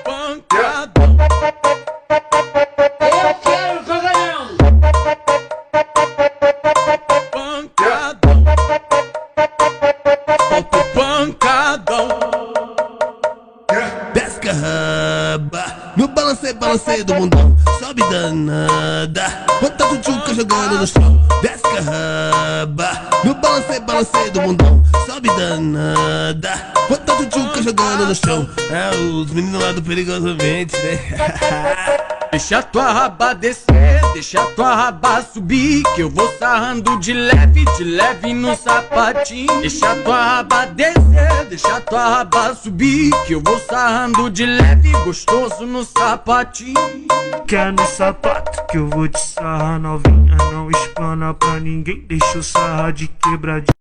Pancadão. Eu quero cagalhão. Pancadão. Solta o pancadão. Desce a raba no balanceio do mundão. Sobe danada, bota a tchutchuca jogando no chão. Desce a raba no balanceio do mundão. Sobe danada, bota a tchutchuca jogando no chão. É os meninos lá do Perigosamente, né? Deixa tua raba descer, deixa tua raba subir, que eu vou sarrando de leve no sapatinho. Deixa tua raba descer, deixa tua raba subir, que eu vou sarrando de leve, gostoso no sapatinho. Quer no sapato que eu vou te sarrar novinha. Não espana pra ninguém, deixa eu sarrar de quebradinha.